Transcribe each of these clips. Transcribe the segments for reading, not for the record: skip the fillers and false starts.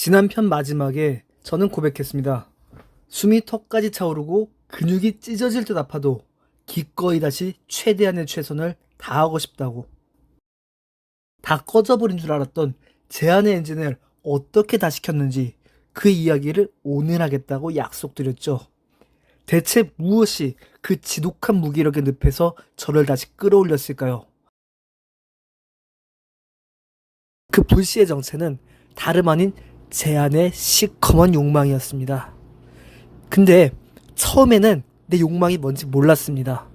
지난 편 마지막에 저는 고백했습니다. 숨이 턱까지 차오르고 근육이 찢어질 듯 아파도 기꺼이 다시 최대한의 최선을 다하고 싶다고. 다 꺼져버린 줄 알았던 제 안의 엔진을 어떻게 다시 켰는지 그 이야기를 오늘 하겠다고 약속드렸죠. 대체 무엇이 그 지독한 무기력의 늪에서 저를 다시 끌어올렸을까요? 그 불씨의 정체는 다름 아닌 제 안의 시커먼 욕망이었습니다. 근데 처음에는 내 욕망이 뭔지 몰랐습니다.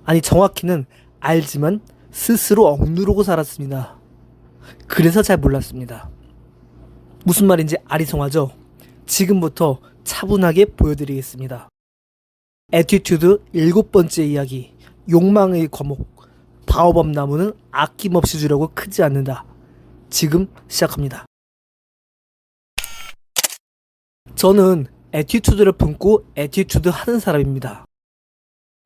아니, 정확히는 알지만 스스로 억누르고 살았습니다. 그래서 잘 몰랐습니다. 무슨 말인지 아리송하죠? 지금부터 차분하게 보여드리겠습니다. 에티튜드 7번째 이야기, 욕망의 과목. 바오밥 나무는 아낌없이 주려고 크지 않는다. 지금 시작합니다. 저는 에티튜드를 품고 에티튜드 하는 사람입니다.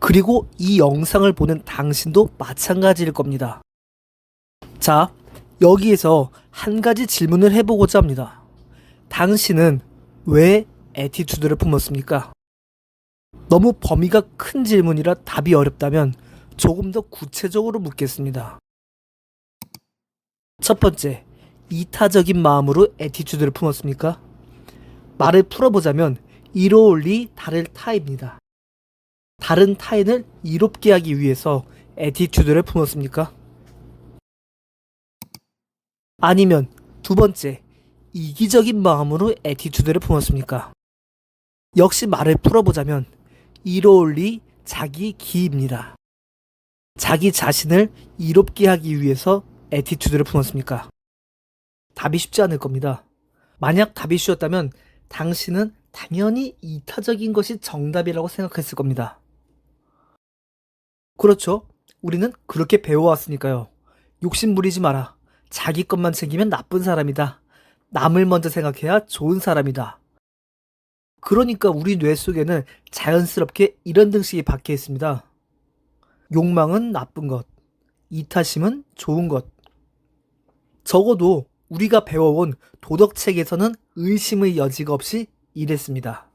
그리고 이 영상을 보는 당신도 마찬가지일 겁니다. 자, 여기에서 한 가지 질문을 해보고자 합니다. 당신은 왜 에티튜드를 품었습니까? 너무 범위가 큰 질문이라 답이 어렵다면 조금 더 구체적으로 묻겠습니다. 첫 번째, 이타적인 마음으로 에티튜드를 품었습니까? 말을 풀어보자면 이로울리 다를 타입니다. 다른 타인을 이롭게 하기 위해서 에티튜드를 품었습니까? 아니면 두 번째, 이기적인 마음으로 에티튜드를 품었습니까? 역시 말을 풀어보자면 이로울리 자기 기입니다. 자기 자신을 이롭게 하기 위해서 에티튜드를 품었습니까? 답이 쉽지 않을 겁니다. 만약 답이 쉬웠다면 당신은 당연히 이타적인 것이 정답이라고 생각했을 겁니다. 그렇죠. 우리는 그렇게 배워왔으니까요. 욕심 부리지 마라. 자기 것만 챙기면 나쁜 사람이다. 남을 먼저 생각해야 좋은 사람이다. 그러니까 우리 뇌 속에는 자연스럽게 이런 등식이 박혀 있습니다. 욕망은 나쁜 것, 이타심은 좋은 것. 적어도 우리가 배워온 도덕책에서는 의심의 여지가 없이 이랬습니다.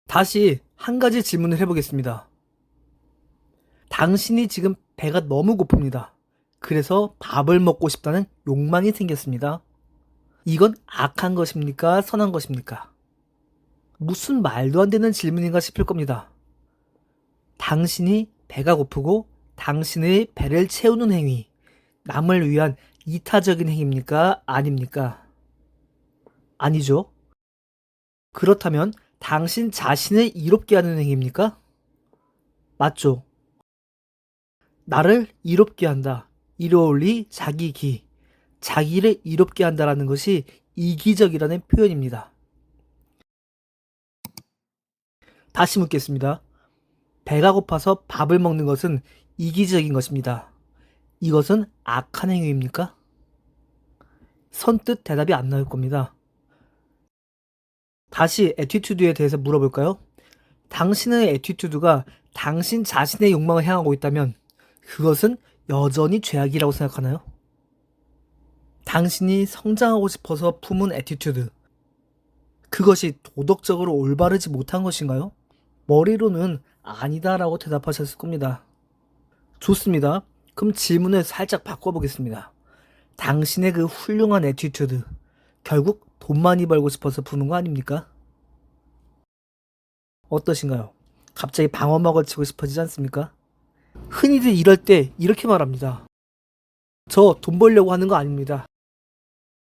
다시 한 가지 질문을 해보겠습니다. 당신이 지금 배가 너무 고픕니다. 그래서 밥을 먹고 싶다는 욕망이 생겼습니다. 이건 악한 것입니까? 선한 것입니까? 무슨 말도 안 되는 질문인가 싶을 겁니다. 당신이 배가 고프고 당신의 배를 채우는 행위, 남을 위한 이타적인 행위입니까? 아닙니까? 아니죠. 그렇다면 당신 자신을 이롭게 하는 행위입니까? 맞죠. 나를 이롭게 한다. 이로울리 자기 기. 자기를 이롭게 한다라는 것이 이기적이라는 표현입니다. 다시 묻겠습니다. 배가 고파서 밥을 먹는 것은 이기적인 것입니다. 이것은 악한 행위입니까? 선뜻 대답이 안 나올 겁니다. 다시 에티튜드에 대해서 물어볼까요? 당신의 에티튜드가 당신 자신의 욕망을 향하고 있다면 그것은 여전히 죄악이라고 생각하나요? 당신이 성장하고 싶어서 품은 에티튜드, 그것이 도덕적으로 올바르지 못한 것인가요? 머리로는 아니다라고 대답하셨을 겁니다. 좋습니다. 그럼 질문을 살짝 바꿔보겠습니다. 당신의 그 훌륭한 에티튜드, 결국 돈 많이 벌고 싶어서 푸는 거 아닙니까? 어떠신가요? 갑자기 방어막을 치고 싶어지지 않습니까? 흔히들 이럴 때 이렇게 말합니다. 저 돈 벌려고 하는 거 아닙니다.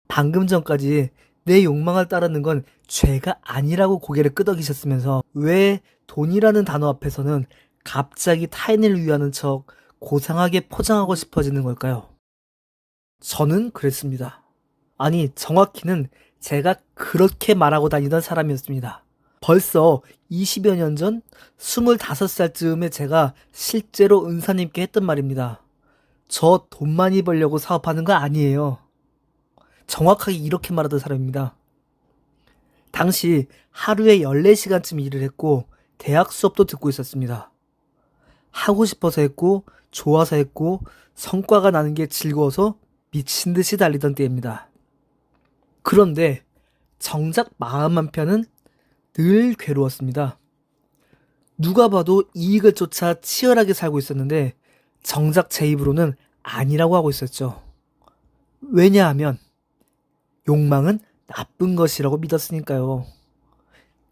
방금 전까지 내 욕망을 따르는 건 죄가 아니라고 고개를 끄덕이셨으면서 왜 돈이라는 단어 앞에서는 갑자기 타인을 위하는 척 고상하게 포장하고 싶어지는 걸까요? 저는 그랬습니다. 아니, 정확히는 제가 그렇게 말하고 다니던 사람이었습니다. 벌써 20여 년 전 25살쯤에 제가 실제로 은사님께 했던 말입니다. 저 돈 많이 벌려고 사업하는 거 아니에요. 정확하게 이렇게 말하던 사람입니다. 당시 하루에 14시간쯤 일을 했고 대학 수업도 듣고 있었습니다. 하고 싶어서 했고 좋아서 했고 성과가 나는 게 즐거워서 미친 듯이 달리던 때입니다. 그런데 정작 마음 한편은 늘 괴로웠습니다. 누가 봐도 이익을 쫓아 치열하게 살고 있었는데 정작 제 입으로는 아니라고 하고 있었죠. 왜냐하면 욕망은 나쁜 것이라고 믿었으니까요.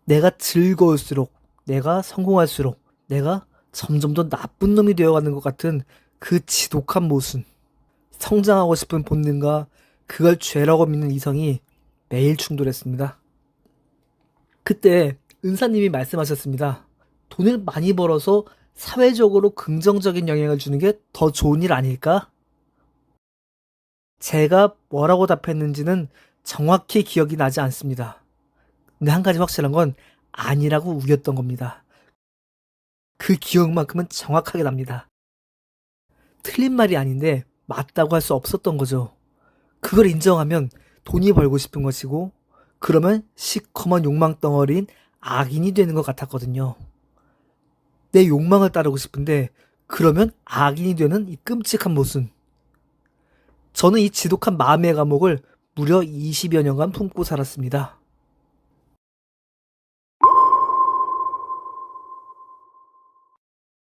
내가 즐거울수록, 내가 성공할수록 내가 점점 더 나쁜 놈이 되어가는 것 같은 그 지독한 모순. 성장하고 싶은 본능과 그걸 죄라고 믿는 이성이 매일 충돌했습니다. 그때 은사님이 말씀하셨습니다. 돈을 많이 벌어서 사회적으로 긍정적인 영향을 주는 게 더 좋은 일 아닐까? 제가 뭐라고 답했는지는 정확히 기억이 나지 않습니다. 근데 한 가지 확실한 건 아니라고 우겼던 겁니다. 그 기억만큼은 정확하게 납니다. 틀린 말이 아닌데 맞다고 할 수 없었던 거죠. 그걸 인정하면 돈이 벌고 싶은 것이고 그러면 시커먼 욕망 덩어리인 악인이 되는 것 같았거든요. 내 욕망을 따르고 싶은데 그러면 악인이 되는 이 끔찍한 모순. 저는 이 지독한 마음의 감옥을 무려 20여 년간 품고 살았습니다.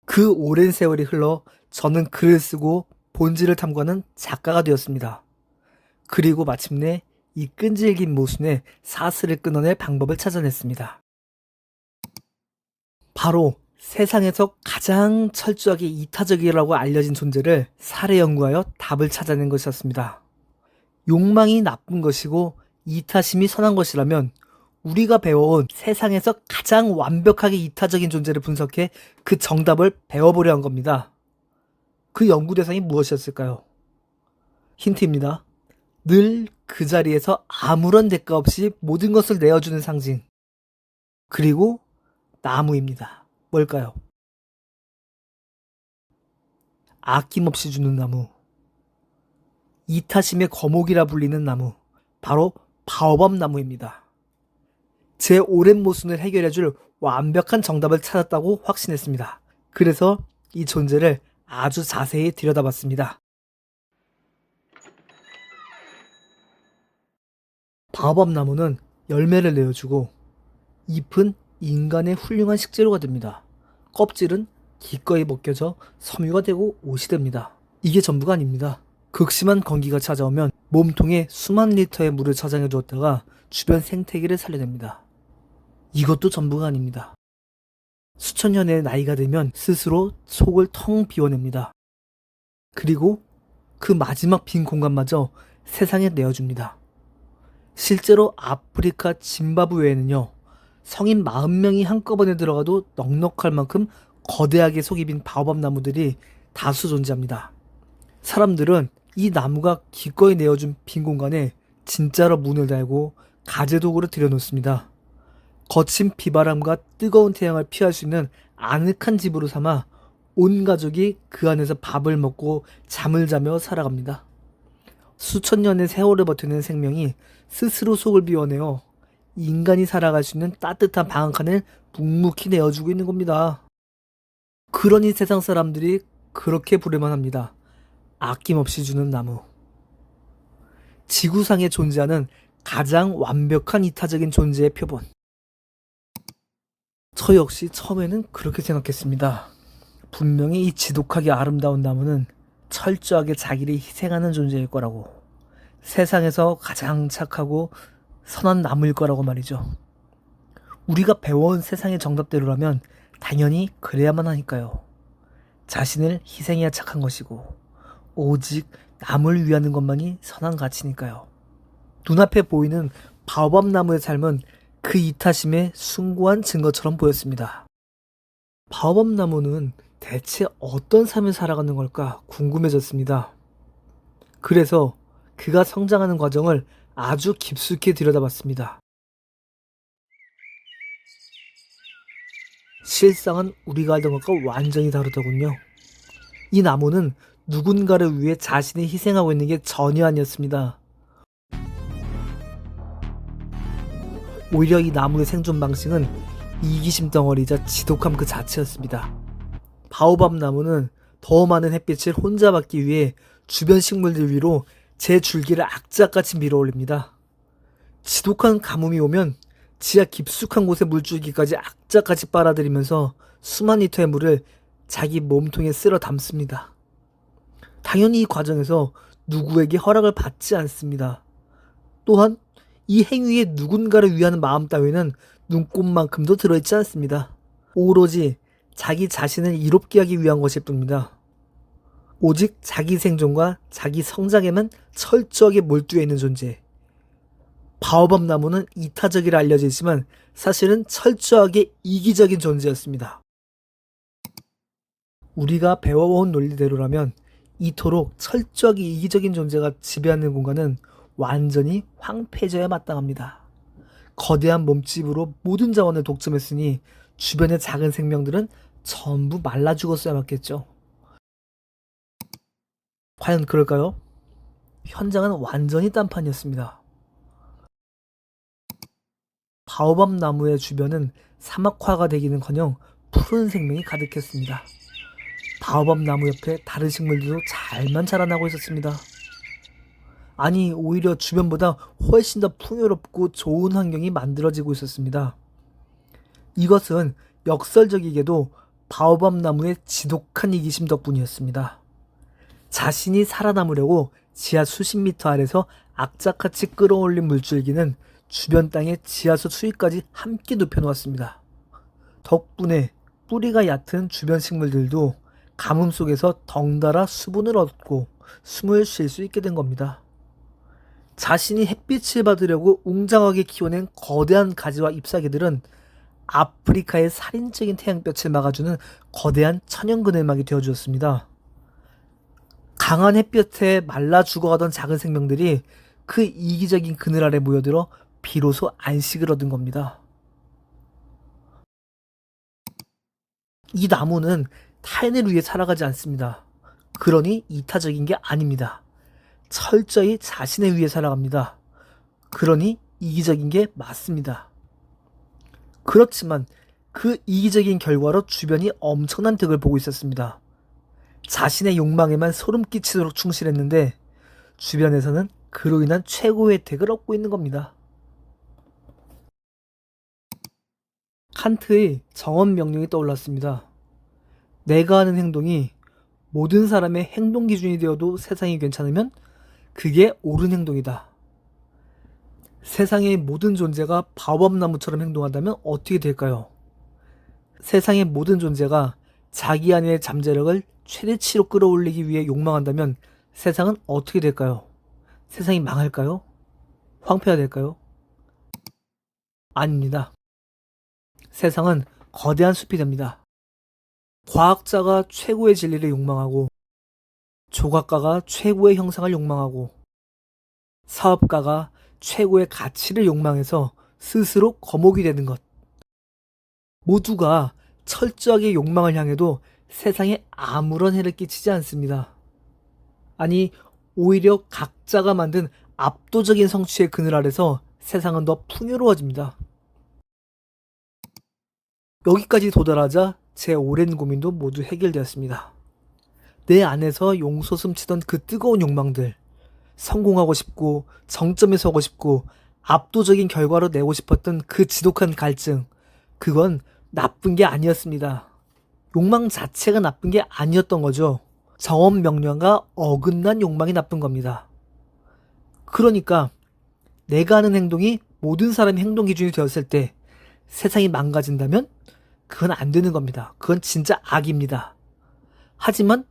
그 오랜 세월이 흘러 저는 글을 쓰고 본질을 탐구하는 작가가 되었습니다. 그리고 마침내 이 끈질긴 모순에 사슬을 끊어낼 방법을 찾아냈습니다. 바로 세상에서 가장 철저하게 이타적이라고 알려진 존재를 살해 연구하여 답을 찾아낸 것이었습니다. 욕망이 나쁜 것이고 이타심이 선한 것이라면 우리가 배워온 세상에서 가장 완벽하게 이타적인 존재를 분석해 그 정답을 배워보려 한 겁니다. 그 연구 대상이 무엇이었을까요? 힌트입니다. 늘 그 자리에서 아무런 대가 없이 모든 것을 내어주는 상징. 그리고 나무입니다. 뭘까요? 아낌없이 주는 나무. 이타심의 거목이라 불리는 나무. 바로 바오밥 나무입니다. 제 오랜 모순을 해결해줄 완벽한 정답을 찾았다고 확신했습니다. 그래서 이 존재를 아주 자세히 들여다봤습니다. 바오밥 나무는 열매를 내어주고 잎은 인간의 훌륭한 식재료가 됩니다. 껍질은 기꺼이 벗겨져 섬유가 되고 옷이 됩니다. 이게 전부가 아닙니다. 극심한 건기가 찾아오면 몸통에 수만 리터의 물을 저장해 두었다가 주변 생태계를 살려냅니다. 이것도 전부가 아닙니다. 수천 년의 나이가 되면 스스로 속을 텅 비워냅니다. 그리고 그 마지막 빈 공간마저 세상에 내어줍니다. 실제로 아프리카 짐바브웨에는요, 성인 40명이 한꺼번에 들어가도 넉넉할 만큼 거대하게 속이 빈 바오밥 나무들이 다수 존재합니다. 사람들은 이 나무가 기꺼이 내어준 빈 공간에 진짜로 문을 달고 가재도구를 들여놓습니다. 거친 비바람과 뜨거운 태양을 피할 수 있는 아늑한 집으로 삼아 온 가족이 그 안에서 밥을 먹고 잠을 자며 살아갑니다. 수천 년의 세월을 버티는 생명이 스스로 속을 비워내어 인간이 살아갈 수 있는 따뜻한 방 한 칸을 묵묵히 내어주고 있는 겁니다. 그러니 세상 사람들이 그렇게 부르만 합니다. 아낌없이 주는 나무. 지구상에 존재하는 가장 완벽한 이타적인 존재의 표본. 저 역시 처음에는 그렇게 생각했습니다. 분명히 이 지독하게 아름다운 나무는 철저하게 자기를 희생하는 존재일 거라고. 세상에서 가장 착하고 선한 나무일 거라고 말이죠. 우리가 배워온 세상의 정답대로라면 당연히 그래야만 하니까요. 자신을 희생해야 착한 것이고 오직 남을 위하는 것만이 선한 가치니까요. 눈앞에 보이는 바오밥 나무의 삶은 그 이타심의 숭고한 증거처럼 보였습니다. 바오밥 나무는 대체 어떤 삶을 살아가는 걸까 궁금해졌습니다. 그래서 그가 성장하는 과정을 아주 깊숙이 들여다봤습니다. 실상은 우리가 알던 것과 완전히 다르더군요. 이 나무는 누군가를 위해 자신을 희생하고 있는 게 전혀 아니었습니다. 오히려 이 나무의 생존 방식은 이기심 덩어리이자 지독함 그 자체였습니다. 바오밥 나무는 더 많은 햇빛을 혼자 받기 위해 주변 식물들 위로 제 줄기를 악착같이 밀어 올립니다. 지독한 가뭄이 오면 지하 깊숙한 곳의 물줄기까지 악착같이 빨아들이면서 수만 리터의 물을 자기 몸통에 쓸어 담습니다. 당연히 이 과정에서 누구에게 허락을 받지 않습니다. 또한 이 행위에 누군가를 위하는 마음 따위는 눈꼽만큼도 들어있지 않습니다. 오로지 자기 자신을 이롭게 하기 위한 것일 뿐입니다. 오직 자기 생존과 자기 성장에만 철저하게 몰두해 있는 존재. 바오밥 나무는 이타적이라 알려져 있지만 사실은 철저하게 이기적인 존재였습니다. 우리가 배워온 논리대로라면 이토록 철저하게 이기적인 존재가 지배하는 공간은 완전히 황폐해져야 마땅합니다. 거대한 몸집으로 모든 자원을 독점했으니 주변의 작은 생명들은 전부 말라 죽었어야 맞겠죠. 과연 그럴까요? 현장은 완전히 딴판이었습니다. 바오밥 나무의 주변은 사막화가 되기는커녕 푸른 생명이 가득했습니다. 바오밥 나무 옆에 다른 식물들도 잘만 자라나고 있었습니다. 아니, 오히려 주변보다 훨씬 더 풍요롭고 좋은 환경이 만들어지고 있었습니다. 이것은 역설적이게도 바오밥 나무의 지독한 이기심 덕분이었습니다. 자신이 살아남으려고 지하 수십 미터 아래서 악착같이 끌어올린 물줄기는 주변 땅에 지하수 수위까지 함께 눕혀놓았습니다. 덕분에 뿌리가 얕은 주변 식물들도 가뭄 속에서 덩달아 수분을 얻고 숨을 쉴 수 있게 된 겁니다. 자신이 햇빛을 받으려고 웅장하게 키워낸 거대한 가지와 잎사귀들은 아프리카의 살인적인 태양볕을 막아주는 거대한 천연 그늘막이 되어주었습니다. 강한 햇볕에 말라 죽어가던 작은 생명들이 그 이기적인 그늘 아래 모여들어 비로소 안식을 얻은 겁니다. 이 나무는 타인을 위해 살아가지 않습니다. 그러니 이타적인 게 아닙니다. 철저히 자신을 위해 살아갑니다. 그러니 이기적인 게 맞습니다. 그렇지만 그 이기적인 결과로 주변이 엄청난 득을 보고 있었습니다. 자신의 욕망에만 소름 끼치도록 충실했는데 주변에서는 그로 인한 최고의 혜택을 얻고 있는 겁니다. 칸트의 정언 명령이 떠올랐습니다. 내가 하는 행동이 모든 사람의 행동 기준이 되어도 세상이 괜찮으면 그게 옳은 행동이다. 세상의 모든 존재가 바오밥 나무처럼 행동한다면 어떻게 될까요? 세상의 모든 존재가 자기 안의 잠재력을 최대치로 끌어올리기 위해 욕망한다면 세상은 어떻게 될까요? 세상이 망할까요? 황폐화될까요? 아닙니다. 세상은 거대한 숲이 됩니다. 과학자가 최고의 진리를 욕망하고, 조각가가 최고의 형상을 욕망하고, 사업가가 최고의 가치를 욕망해서 스스로 거목이 되는 것. 모두가 철저하게 욕망을 향해도 세상에 아무런 해를 끼치지 않습니다. 아니, 오히려 각자가 만든 압도적인 성취의 그늘 아래서 세상은 더 풍요로워집니다. 여기까지 도달하자 제 오랜 고민도 모두 해결되었습니다. 내 안에서 용솟음치던 그 뜨거운 욕망들, 성공하고 싶고 정점에 서고 싶고 압도적인 결과로 내고 싶었던 그 지독한 갈증, 그건 나쁜 게 아니었습니다. 욕망 자체가 나쁜 게 아니었던 거죠. 정언 명령과 어긋난 욕망이 나쁜 겁니다. 그러니까 내가 하는 행동이 모든 사람의 행동 기준이 되었을 때 세상이 망가진다면 그건 안 되는 겁니다. 그건 진짜 악입니다. 하지만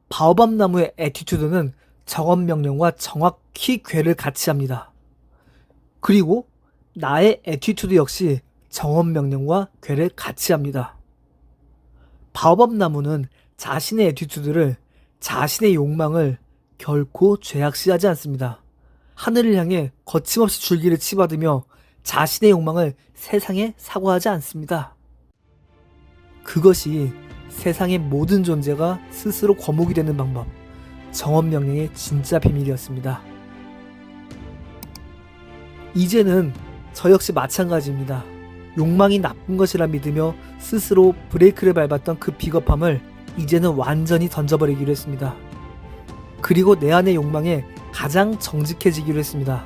바오밥 나무의 애티튜드는 정언 명령과 정확히 궤를 같이 합니다. 그리고 나의 애티튜드 역시 정언 명령과 궤를 같이 합니다. 바오밥 나무는 자신의 애티튜드를, 자신의 욕망을 결코 죄악시하지 않습니다. 하늘을 향해 거침없이 줄기를 치받으며 자신의 욕망을 세상에 사과하지 않습니다. 그것이 세상의 모든 존재가 스스로 거목이 되는 방법, 정언 명령의 진짜 비밀이었습니다. 이제는 저 역시 마찬가지입니다. 욕망이 나쁜 것이라 믿으며 스스로 브레이크를 밟았던 그 비겁함을 이제는 완전히 던져버리기로 했습니다. 그리고 내 안의 욕망에 가장 정직해지기로 했습니다.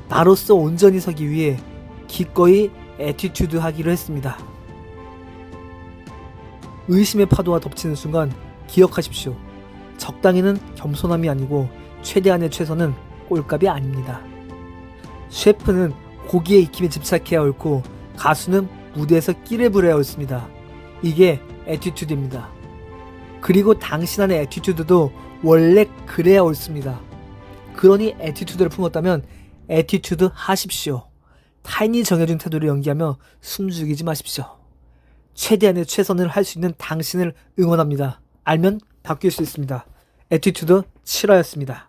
나로서 온전히 서기 위해 기꺼이 애티튜드 하기로 했습니다. 의심의 파도가 덮치는 순간 기억하십시오. 적당히는 겸손함이 아니고 최대한의 최선은 꼴값이 아닙니다. 셰프는 고기의 익힘에 집착해야 옳고 가수는 무대에서 끼를 부려야 옳습니다. 이게 애티튜드입니다. 그리고 당신 안의 애티튜드도 원래 그래야 옳습니다. 그러니 애티튜드를 품었다면 애티튜드 하십시오. 타인이 정해준 태도를 연기하며 숨죽이지 마십시오. 최대한의 최선을 할 수 있는 당신을 응원합니다. 알면 바뀔 수 있습니다. 애티튜드 7화였습니다.